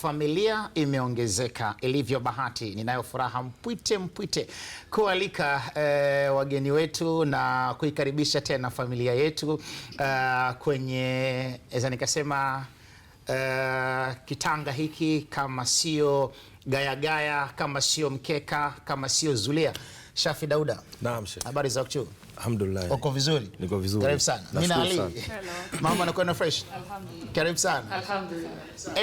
familia imeongezeka ilivyo bahati. Ninayo furaha mpwite kualika wageni wetu na kuikaribisha tena familia yetu kwenye nikasema kitanga hiki, kama sio gaya, kama sio mkeka, kama sio zulia. Shafi Dauda. Naam Sheikh. Habari za kuchu? Alhamdulillah. Uko vizuri? Niko vizuri. Karibu sana. Mimi Ali. Hello. Mama anakuwa fresh? Alhamdulillah. Karibu sana. Alhamdulillah.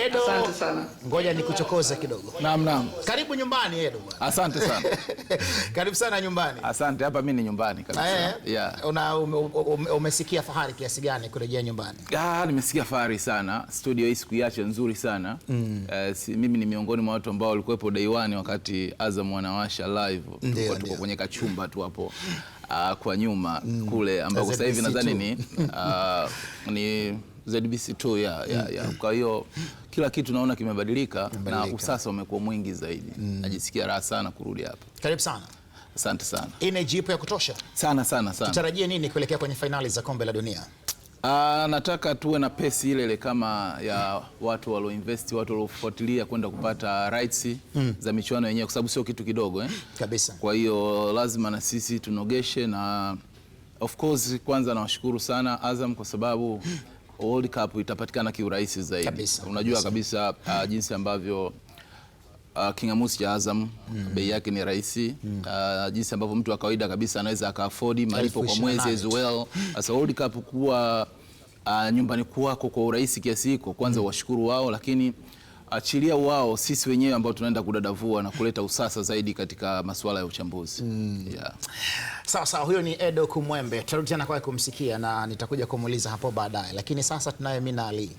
Edo. Asante sana. Ngoja nikuchokoze kidogo. Naam. Karibu nyumbani Edo bwana. Asante sana. Karibu sana nyumbani. Asante, hapa mimi ni nyumbani kabisa. Yeah. Umesikia fahari kiasi gani kurejea nyumbani? Nimesikia fahari sana. Studio hii sikuiacha, nzuri sana. Mimi ni miongoni mwa watu ambao walikuwepo day one wakati Azam wanawasha live. Tuko kwenye kachumba tu hapo. Kwa nyuma kule ambako sasa hivi nadhani ni ZBC2 ya. Kwa hiyo kila kitu naona kimebadilika na usasa umekuwa mwingi zaidi. Najisikia raha sana kurudi hapa. Karibu sana. Asante sana. Energy ipo ya kutosha? Sana. Tutarajie nini kuelekea kwenye finali za kombe la dunia? Nataka tuwe na pesi ile kama ya watu walioinvest, watu waliofuatilia kwenda kupata rights za michuano yenyewe, kwa sababu sio kitu kidogo Kabisa. Kwa hiyo lazima na sisi tunogeshe, na of course kwanza nawashukuru sana Azam kwa sababu World Cup itapatikana kiurahisi zaidi. Kabisa. Unajua kabisa jinsi ambavyo kingamuzi cha Azam bei yake ni rahisi, jinsi ambavyo mtu wa kawaida kabisa anaweza aka-afford malipo kwa mwezi as well. Sasa World Cup kuwa nyumbani kwako kwa urahisi kiasi hiko, kwanza washukuru wao, lakini achilia wao, sisi wenyewe ambao tunaenda kudadavua na kuleta usasa zaidi katika masuala ya uchambuzi. Sawa, huyo ni Edo Kumwembe. Tutarudi tena kwa kumsikia na nitakuja kumuuliza hapo baadaye, lakini sasa tunaye Mina Ali.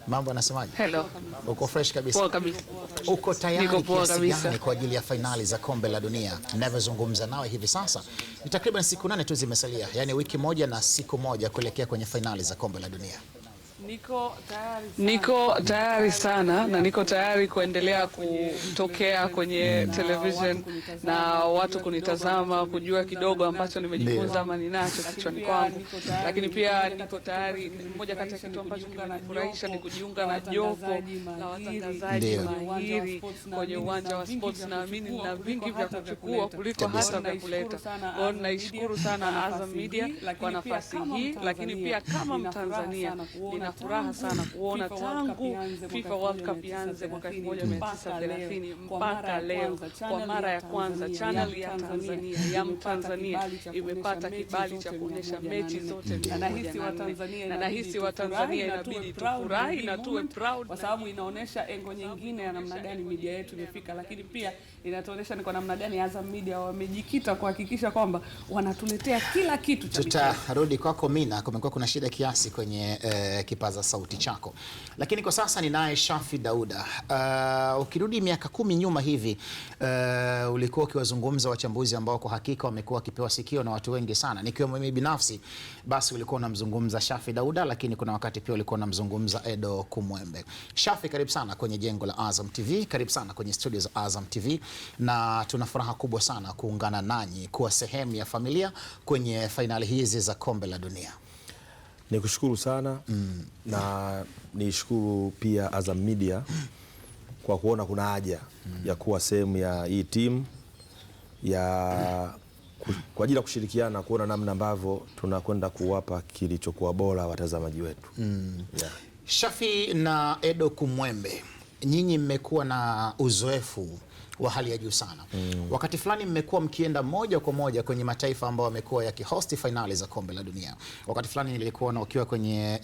Mambo anasemaje? Hello. Uko fresh kabisa? Poa kabisa. Uko tayari kiasi gani kwa ajili ya finali za kombe la dunia? Ninavyozungumza nawe hivi sasa ni takriban siku 8 tu zimesalia, yani wiki moja na siku moja kuelekea kwenye finali za kombe la dunia. Niko tayari sana na niko tayari kuendelea kutokea kwenye television na watu kunitazama, kujua kidogo ambacho nimejifunza ama ninacho kichwani kwangu. Lakini pia niko tayari, mmoja kati ya kitu ambacho kinanifurahisha ni kujiunga na jopo la watangazaji mahiri kwenye uwanja wa sports. Naamini nina vingi vya kuchukua kuliko hata vya kuleta. Kwa hiyo naishukuru sana Azam Media kwa nafasi hii, lakini pia kama Mtanzania nina furaha sana kuona tangu FIFA World Cup ianze mwaka 1930 mpaka leo, kwa mara ya kwanza channel ya Tanzania ya Mtanzania imepata kibali cha kuonyesha mechi zote. Na nahisi Watanzania inabidi tufurahi na tuwe proud, kwa sababu inaonyesha engo nyingine ya namna gani media yetu imefika, lakini pia inatuonyesha ni kwa namna gani Azam Media wamejikita kuhakikisha kwamba wanatuletea kila kitu cha michezo. Tutarudi kwako Mina, kumekuwa kuna shida kiasi kwenye kipaza sauti chako, lakini kwa sasa ninaye Shafi Dauda. Ukirudi miaka 10 nyuma hivi, ulikuwa ukiwazungumza wachambuzi ambao kwa hakika wamekuwa wakipewa sikio na watu wengi sana, nikiwemo mimi binafsi. Basi ulikuwa unamzungumza Shafi Dauda, lakini kuna wakati pia ulikuwa unamzungumza Edo Kumwembe. Shafi, karibu sana kwenye jengo la Azam TV, karibu sana kwenye studio za Azam TV, na tuna furaha kubwa sana kuungana nanyi kuwa sehemu ya familia kwenye fainali hizi za kombe la dunia. Nikushukuru sana na nishukuru pia Azam Media kwa kuona kuna haja ya kuwa sehemu ya hii timu kwa ajili ya kushirikiana kuona namna ambavyo tunakwenda kuwapa kilichokuwa bora watazamaji wetu. Shafi na Edo Kumwembe, nyinyi mmekuwa na uzoefu wa hali ya juu sana. Wakati fulani mmekuwa mkienda moja kwa moja kwenye mataifa ambayo wamekuwa yakihosti finali za kombe la dunia. Wakati fulani nilikuwa na ukiwa kwenye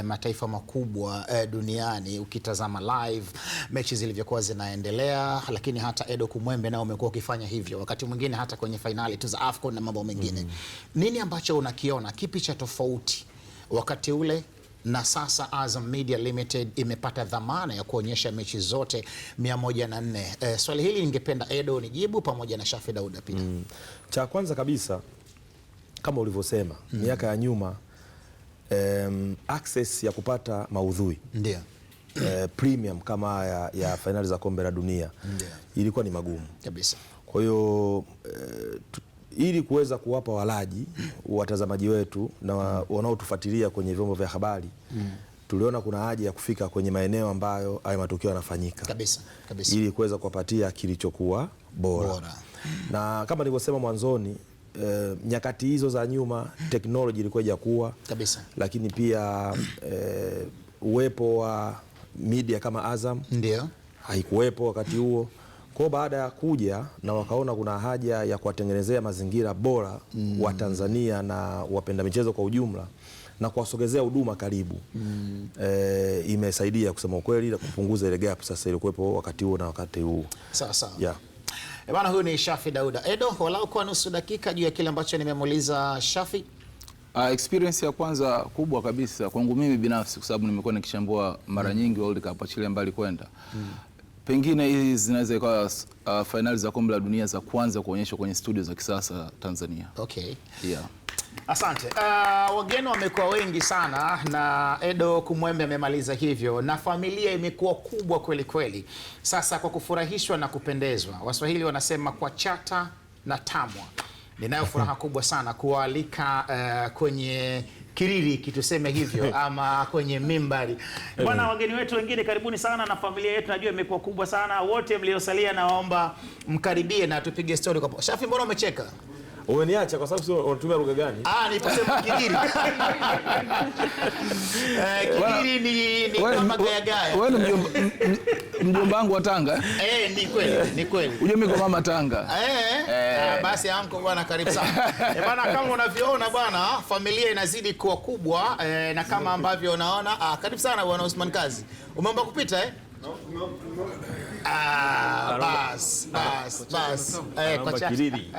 mataifa makubwa duniani ukitazama live mechi zilivyokuwa zinaendelea, lakini hata Edo Kumwembe nao umekuwa ukifanya hivyo wakati mwingine hata kwenye finali tu za AFCON na mambo mengine. Nini ambacho unakiona, kipi cha tofauti wakati ule na sasa Azam Media Limited imepata dhamana ya kuonyesha mechi zote 104? Swali hili ningependa Edo nijibu pamoja na Shafi Dauda pia. Cha kwanza kabisa, kama ulivyosema, miaka ya nyuma access ya kupata maudhui ndio premium kama ya finali za kombe la dunia ilikuwa ni magumu kabisa. Kwa hiyo ili kuweza kuwapa walaji watazamaji wetu na wanaotufuatilia kwenye vyombo vya habari tuliona kuna haja ya kufika kwenye maeneo ambayo haya matukio yanafanyika kabisa, ili kuweza kuwapatia kilichokuwa bora. Na kama nilivyosema mwanzoni, nyakati hizo za nyuma teknolojia ilikuwa haijakuwa kabisa, lakini pia uwepo wa media kama Azam ndio haikuwepo wakati huo. Kwa baada ya kuja na wakaona kuna haja ya kuwatengenezea mazingira bora wa Tanzania na wapenda michezo kwa ujumla na kuwasogezea huduma karibu, imesaidia kusema ukweli na kupunguza ile gap sasa ilikuwepo wakati huo na wakati huu. Sawa sawa. Yeah. Bwana, huyu ni Shafi Dauda. Edo, walau kwa nusu dakika juu ya kile ambacho nimemuuliza Shafi. Experience ya kwanza kubwa kabisa kwangu mimi binafsi, kwa sababu nimekuwa nikichambua mara nyingi World Cup achilia mbali kwenda. Pengine hizi zinaweza ikawa finali za kombe la dunia za kwanza kuonyeshwa kwenye studio za kisasa Tanzania. Okay. Yeah. Asante. Wageni wamekuwa wengi sana na Edo Kumwembe amemaliza hivyo, na familia imekuwa kubwa kweli kweli. Sasa kwa kufurahishwa na kupendezwa, Waswahili wanasema kwa chata na tamwa. Ninayo furaha kubwa sana kualika kwenye kiriri kituseme hivyo ama kwenye mimbari. Bwana, wageni wetu wengine karibuni sana, na familia yetu najua imekuwa kubwa sana. Wote mliosalia naomba mkaribie na tupige story kwa. Shafi, mbona umecheka? Umeniacha kwa sababu unatumia lugha gani? Niposema kigiri. Kigiri ni kama gaya. Wewe mjomba wangu wa Tanga? Ni kweli, ni kweli. Uje mimi kwa mama Tanga. Basi anko bwana, karibu sana. Bwana, kama unavyoona bwana, familia inazidi kuwa kubwa na kama ambavyo unaona, karibu sana bwana Usman Kazi. Umeomba kupita bas. Kwa kiriri.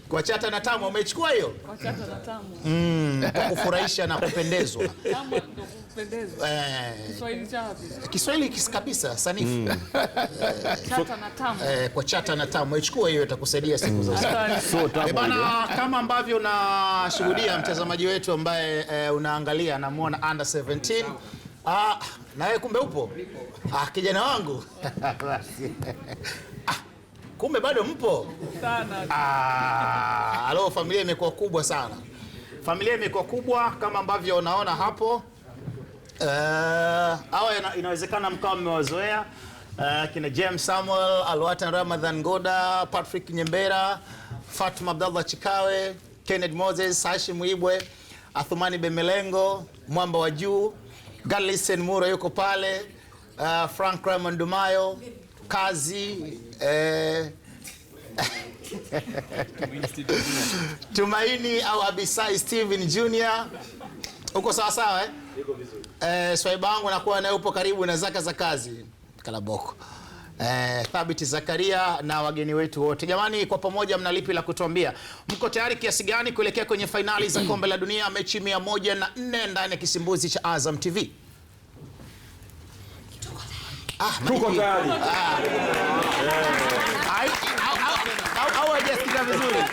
Kwa chata na tamu umechukua hiyo? Kwa chata na tamu. Kwa kufurahisha na kupendezwa. Tamu ndio kupendezwa. Kiswahili chapi? Kiswahili kabisa sanifu. Chata na tamu. Kwa chata na tamu umechukua hiyo, itakusaidia siku za usoni. Bwana, kama ambavyo unashuhudia mtazamaji wetu ambaye unaangalia, anamuona under 17. Na wewe kumbe upo? Kijana wangu. Kumbe bado mpo? Sana. Alo, familia imekuwa kubwa sana. Familia imekuwa kubwa kama ambavyo unaona hapo. Hawa inawezekana mkao mmewazoea. Kina James Samuel, Alwatan Ramadhan Ngoda, Patrick Nyembera, Fatuma Abdallah Chikawe, Kenneth Moses, Hashim Ibwe, Athumani Bemelengo, Mwamba wa Juu, Galisen Mura yuko pale, Frank Raymond Dumayo, Kazi, Tumaini au Abisai Steven Jr. Uko sawa sawa Niko vizuri. Swaiba wangu nakuwa naye upo karibu na zaka za kazi. Kalaboko. Thabiti Zakaria na wageni wetu wote. Jamani, kwa pamoja mna lipi la kutuambia? Mko tayari kiasi gani kuelekea kwenye fainali za kombe la dunia mechi 104 ndani ya kisimbuzi cha Azam TV? Tuko tayari. Au hajasikika vizuri?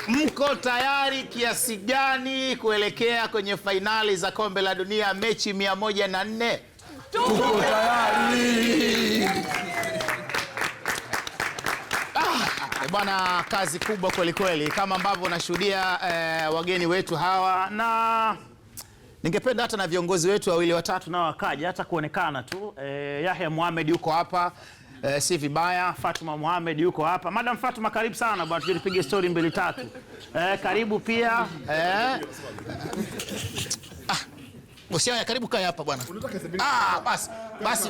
Mko tayari kiasi gani kuelekea kwenye fainali za kombe la dunia mechi 104? Tuko tayari. Bwana, kazi kubwa kweli kweli kama ambavyo unashuhudia wageni wetu hawa, na ningependa hata na viongozi wetu wawili watatu nao wakaja hata kuonekana tu. Yahya Mohamed yuko hapa, si vibaya. Fatuma Mohamed yuko hapa. Madam Fatuma, karibu sana bwana, tuje tupige story mbili tatu. Karibu pia. Usiaya, karibu kaa hapa bwana.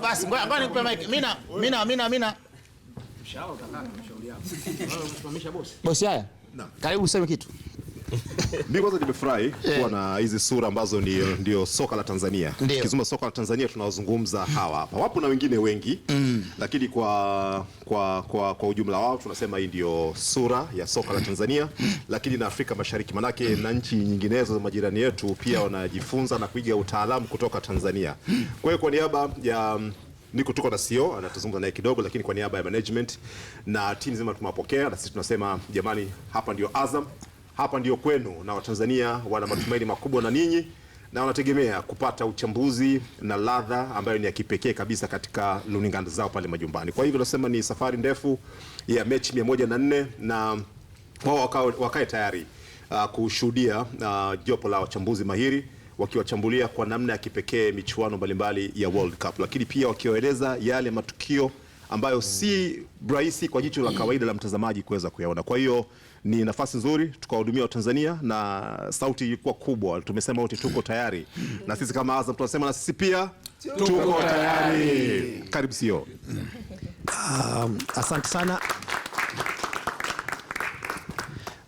Basi. Ngoja nikupe mic. Mina. Bosi haya. Karibu useme kitu. Mimi kwanza nimefurahi kuwa na hizi sura ambazo ndio soka la Tanzania. Tukizungumza soka la Tanzania tunazungumza hawa hapa. Wapo na wengine wengi, lakini kwa ujumla wao tunasema hii ndio sura ya soka la Tanzania, lakini na Afrika Mashariki, manake na nchi nyinginezo za majirani yetu pia wanajifunza na kuiga utaalamu kutoka Tanzania. Kwa hiyo kwa niaba ya niko tuko na CEO anatuzungumza naye kidogo, lakini kwa niaba ya management na team nzima tumewapokea, na sisi tunasema jamani, hapa ndio Azam, hapa ndio kwenu, na Watanzania wana matumaini makubwa na ninyi, na wanategemea kupata uchambuzi na ladha ambayo ni ya kipekee kabisa katika runinga zao pale majumbani. Kwa hivyo nasema ni safari ndefu ya mechi 104 na wao wakae tayari kushuhudia jopo la wachambuzi mahiri wakiwachambulia kwa namna ya kipekee michuano mbalimbali ya World Cup, lakini pia wakiwaeleza yale matukio ambayo si rahisi kwa jicho la kawaida la mtazamaji kuweza kuyaona. Kwa hiyo ni nafasi nzuri tukawahudumia Watanzania, na sauti ilikuwa kubwa. Tumesema wote tuko tayari, na sisi kama Azam tunasema na sisi pia tuko tayari. Karibu CEO. Asante sana.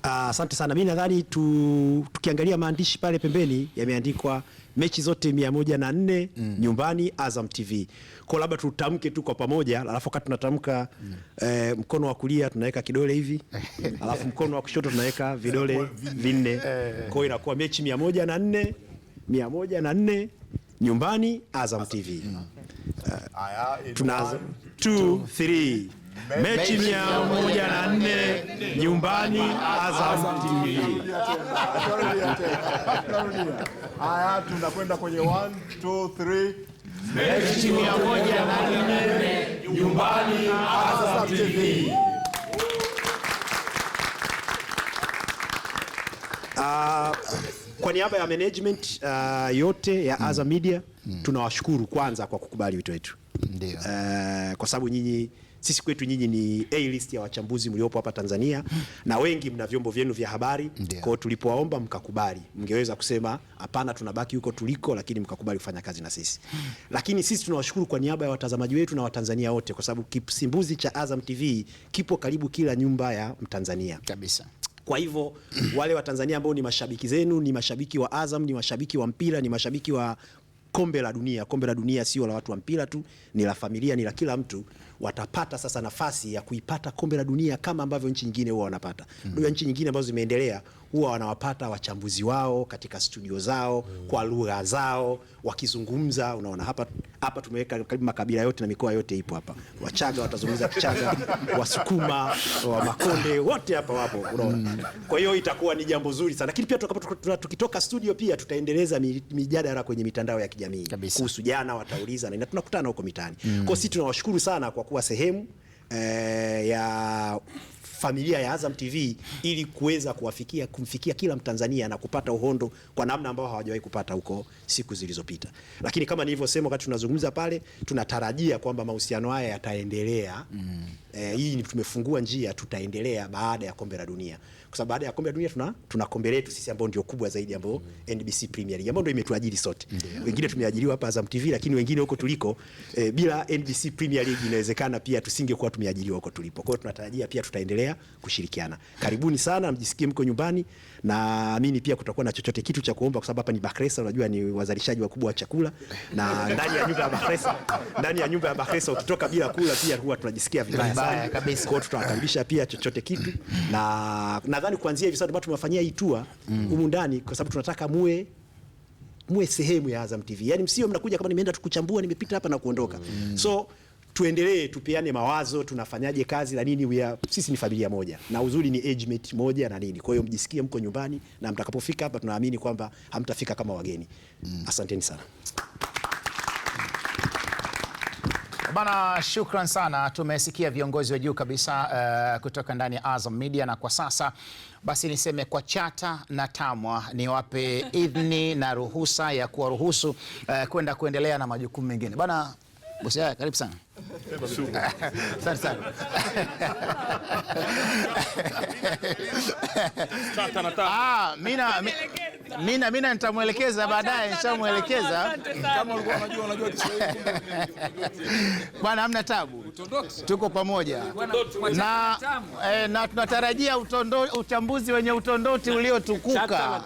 Asante sana. Mimi nadhani tukiangalia maandishi pale pembeni yameandikwa mechi zote 104 nyumbani Azam TV. Kwa labda tutamke tu kwa pamoja, alafu wakati tunatamka mkono wa kulia tunaweka kidole hivi, alafu mkono wa kushoto tunaweka vidole vinne. Kwa hiyo inakuwa mechi 104 nyumbani Azam TV. Tunaanza 2 3 mechi 104 nyumbani Azam TV. Haya, tunakwenda kwenye 1 2 3 mechi 104 nyumbani Azam TV. Kwa niaba ya management yote ya Azam Media tunawashukuru kwanza kwa kukubali wito wetu. Ndio. Kwa sababu sisi kwetu nyinyi ni A-list ya wachambuzi mliopo hapa Tanzania, na wengi mna vyombo vyenu vya habari. Kwa hiyo tulipowaomba mkakubali, mngeweza kusema hapana tunabaki huko tuliko, lakini mkakubali kufanya kazi na sisi. Lakini sisi tunawashukuru kwa niaba ya watazamaji wetu na Watanzania wote, kwa sababu kisimbuzi cha Azam TV kipo karibu kila nyumba ya Mtanzania kabisa. Kwa hivyo wale Watanzania ambao ni mashabiki zenu, ni mashabiki wa Azam, ni mashabiki wa mpira, ni mashabiki wa kombe la dunia. Kombe la dunia sio la watu wa mpira tu, ni la familia, ni la kila mtu. Watapata sasa nafasi ya kuipata kombe la dunia kama ambavyo nchi nyingine huwa wanapata. Ndio nchi nyingine ambazo zimeendelea huwa wanawapata wachambuzi wao katika studio zao kwa lugha zao wakizungumza. Unaona hapa tumeweka karibu makabila yote na mikoa yote ipo hapa. Wachaga watazungumza Kichaga, Wasukuma, wa Makonde wote hapa wapo, unaona. Kwa hiyo itakuwa ni jambo zuri sana. Lakini pia tukitoka studio pia tutaendeleza mijadala kwenye mitandao ya kijamii kuhusu jana, watauliza na tunakutana huko mitaani. Kwa hiyo sisi tunawashukuru sana kwa kuwa sehemu ya familia ya Azam TV ili kuweza kumfikia kila Mtanzania na kupata uhondo kwa namna ambayo hawajawahi kupata huko siku zilizopita. Lakini kama nilivyosema wakati tunazungumza pale, tunatarajia kwamba mahusiano haya yataendelea. Hii tumefungua njia, tutaendelea baada ya kombe la dunia. Kwa sababu baada ya kombe la dunia tuna kombe letu sisi ambao ndio kubwa zaidi, ambao NBC Premier League ambao ndio imetuajiri sote. Wengine tumeajiriwa hapa Azam TV, lakini wengine huko tuliko bila NBC Premier League inawezekana pia tusingekuwa tumeajiriwa huko tulipo. Kwa hiyo tunatarajia pia tutaendelea kushirikiana. Karibuni sana, mjisikie mko nyumbani, na naamini pia kutakuwa na chochote kitu cha kuomba, kwa sababu hapa ni Bakresa, unajua ni wazalishaji wakubwa wa chakula, na ndani ya nyumba ya Bakresa ukitoka bila kula pia huwa tunajisikia vibaya sana kabisa. Kwa hiyo tutawakaribisha pia chochote kitu, na nadhani kuanzia hivi sasa tumewafanyia hii tour humu ndani kwa sababu tunataka muwe sehemu ya Azam TV. Yaani msio mnakuja kama nimeenda tukuchambua, nimepita hapa na kuondoka. So tuendelee, tupeane mawazo, tunafanyaje kazi na nini. Sisi ni familia moja, na uzuri ni age mate moja na nini. Kwa hiyo mjisikie mko nyumbani, na mtakapofika hapa tunaamini kwamba hamtafika kama wageni. Asanteni sana. Bana, shukran sana. Tumesikia viongozi wa juu kabisa kutoka ndani ya Azam Media, na kwa sasa basi niseme kwa Chata na TAMWA niwape idhini na ruhusa ya kuwaruhusu kwenda kuendelea na majukumu mengine. Bana bosi, karibu sana. Asante sana. Mina nitamwelekeza baadaye, nishamwelekeza. Kama ulikuwa unajua Kiswahili. Bwana, hamna tabu. Tuko pamoja. Na tunatarajia uchambuzi wenye utondoti uliotukuka.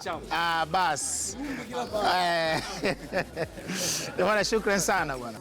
Basi. Bwana, shukrani sana bwana.